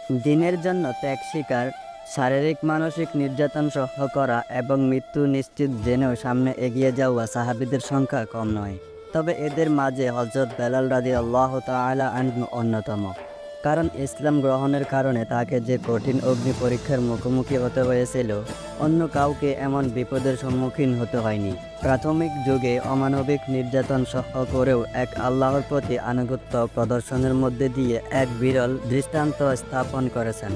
দিনের জন্য ত্যাগ স্বীকার, শারীরিক মানসিক নির্যাতন সহ্য করা এবং মৃত্যু নিশ্চিত জেনেও সামনে এগিয়ে যাওয়া সাহাবীদের সংখ্যা কম নয়। তবে এদের মাঝে হযরত বেলাল রাদিয়াল্লাহু তাআলা আনহু অন্যতম। কারণ ইসলাম গ্রহণের কারণে তাকে যে কঠিন অগ্নি পরীক্ষার মুখোমুখি হতে হয়েছিল, অন্য কাউকে এমন বিপদের সম্মুখীন হতে হয়নি। প্রাথমিক যুগে অমানবিক নির্যাতন সহ্য করেও এক আল্লাহর প্রতি আনুগত্য প্রদর্শনের মধ্যে দিয়ে এক বিরল দৃষ্টান্ত স্থাপন করেছেন।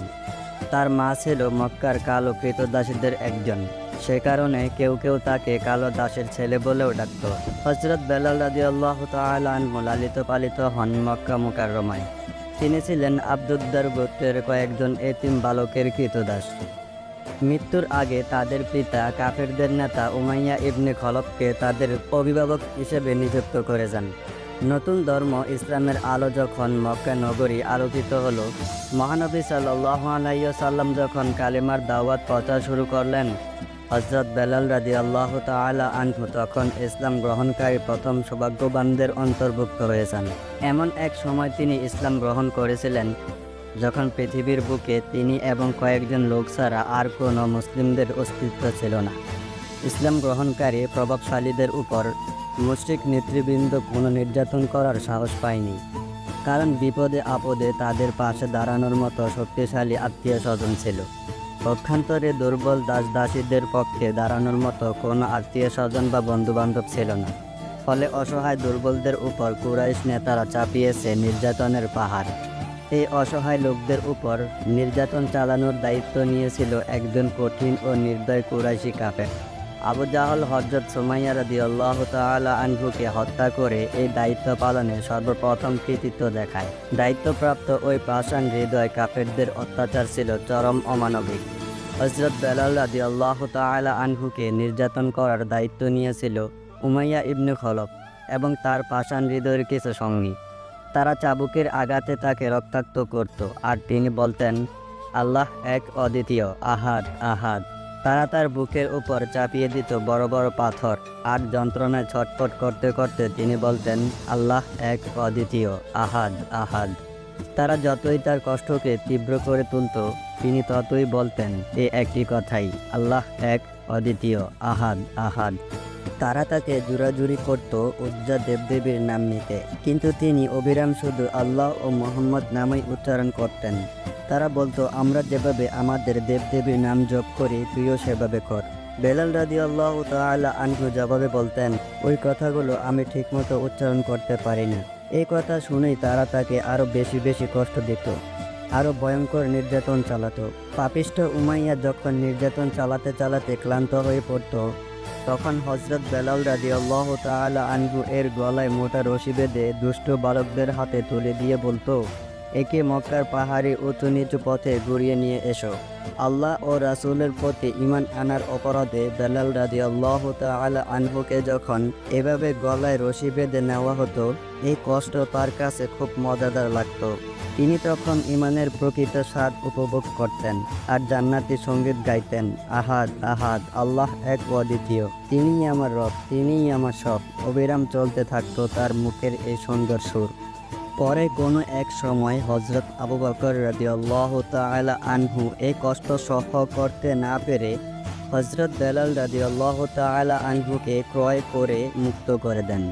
তার মা ছিল মক্কার কালো ক্রীতদাসীদের একজন। সে কারণে কেউ কেউ তাকে কালো দাসের ছেলে বলেও ডাকত। হযরত বেলাল রাদিয়াল্লাহু তাআলা আনহু লালিত পালিত হন মক্কা মুকাররমায়। তিনি ছিলেন আব্দুদ্দার গোত্রের কয়েকজন এতিম বালকের ক্রীতদাস। মৃত্যুর আগে তাদের পিতা কাফেরদের নেতা উমাইয়া ইবনে খলফকে তাদের অভিভাবক হিসেবে নিযুক্ত করে যান। নতুন ধর্ম ইসলামের আলো যখন মক্কা নগরী আলোকিত হলো, মহানবী সাল্লাল্লাহু আলাইহি ওয়াসাল্লাম যখন কালেমার দাওয়াত প্রচার শুরু করলেন, হযরত বেলাল রাদিয়াল্লাহু তাআলা আনহু তখন ইসলাম গ্রহণকারী প্রথম সৌভাগ্যবানদের অন্তর্ভুক্ত হয়েছেন। এমন এক সময় তিনি ইসলাম গ্রহণ করেছিলেন যখন পৃথিবীর বুকে তিনি এবং কয়েকজন লোক ছাড়া আর কোনো মুসলিমদের অস্তিত্ব ছিল না। ইসলাম গ্রহণকারী প্রভাবশালীদের উপর মুশরিক নেতৃবৃন্দ কোনো নির্যাতন করার সাহস পায়নি। কারণ বিপদে আপদে তাদের পাশে দাঁড়ানোর মতো শক্তিশালী আত্মীয় স্বজন ছিল। পক্ষান্তরে দুর্বল দাস-দাসীদের পক্ষে দাঁড়ানোর মতো কোনো আত্মীয় স্বজন বা বন্ধুবান্ধব ছিল না। ফলে অসহায় দুর্বলদের উপর কুরাইশ নেতারা চাপিয়েছে নির্যাতনের পাহাড়। এই অসহায় লোকদের উপর নির্যাতন চালানোর দায়িত্ব নিয়েছিল একজন কঠিন ও নির্দয় কুরাইশি কাফের। আবু জাহল হযরত সুমাইয়া রাদিয়াল্লাহু তাআলা আনহুকে হত্যা করে এই দায়িত্ব পালনে সর্বপ্রথম কৃতিত্ব দেখায়। দায়িত্বপ্রাপ্ত ওই পাষাণ হৃদয় কাফেরদের অত্যাচার ছিল চরম অমানবিক। হযরত বেলাল রাদিয়াল্লাহু তাআলা আনহুকে নির্যাতন করার দায়িত্ব নিয়েছিল উমাইয়া ইবনে খলফ এবং তার পাষাণ হৃদয়ের কিছু সঙ্গী। তারা চাবুকের আঘাতে তাকে রক্তাক্ত করত আর তিনি বলতেন, আল্লাহ এক, অদ্বিতীয়, আহাদ আহাদ। তারা তার বুকের উপর চাপিয়ে দিত বড় বড় পাথর আর যন্ত্রণায় ছটফট করতে করতে তিনি বলতেন, আল্লাহ এক, অদ্বিতীয়, আহাদ আহাদ। তারা যতই তার কষ্টকে তীব্র করে তুলত, তিনি ততই বলতেন এই একটি কথাই, আল্লাহ এক, অদ্বিতীয়, আহাদ আহাদ। তারা তাকে জোরাজুরি করত উজ্জা দেবদেবীর নাম নিতে, কিন্তু তিনি অবিরাম শুধু আল্লাহ ও মুহাম্মদ নামই উচ্চারণ করতেন। তারা বলতো, আমরা যেভাবে আমাদের দেবদেবীর নাম জপ করি তুইও সেভাবে কর। বেলাল রাদিয়াল্লাহু তাআলা আনহু জবাবে বলতেন, ওই কথাগুলো আমি ঠিকমতো উচ্চারণ করতে পারি না। এই কথা শুনেই তারা তাকে আরও বেশি বেশি কষ্ট দিত, আরও ভয়ঙ্কর নির্যাতন চালাতো। পাপিষ্ঠ উমাইয়া যখন নির্যাতন চালাতে চালাতে ক্লান্ত হয়ে পড়ত, তখন হযরত বেলাল রাদিয়াল্লাহু তাআলা আনহু এর গলায় মোটা রশি বেঁধে দুষ্ট বালকদের হাতে তুলে দিয়ে বলতো, একে মক্কার পাহাড়ি উঁচু নিচু পথে ঘুরিয়ে নিয়ে এসো। আল্লাহ ও রাসূলের প্রতি ঈমান আনার অপরাধে বেলাল রাদিয়াল্লাহু তাআলা আনহুকে যখন এভাবে গলায় রশি বেঁধে নেওয়া হতো, এই কষ্ট তার কাছে খুব মজাদার লাগতো। তিনি তখন ঈমানের প্রকৃত স্বাদ উপভোগ করতেন আর জান্নাতি সঙ্গীত গাইতেন, আহাদ আহাদ, আল্লাহ এক, অদ্বিতীয়, তিনিই আমার রব, তিনিই আমার সব। অবিরাম চলতে থাকতো তার মুখের এই সুন্দর সুর। পরে কোনো এক সময় হযরত আবু বকর রাদিয়াল্লাহু তাআলা আনহু এই কষ্ট সহ্য করতে না পেরে হযরত বেলাল রাদিয়াল্লাহু তাআলা আনহুকে ক্রয় করে মুক্ত করে দেন।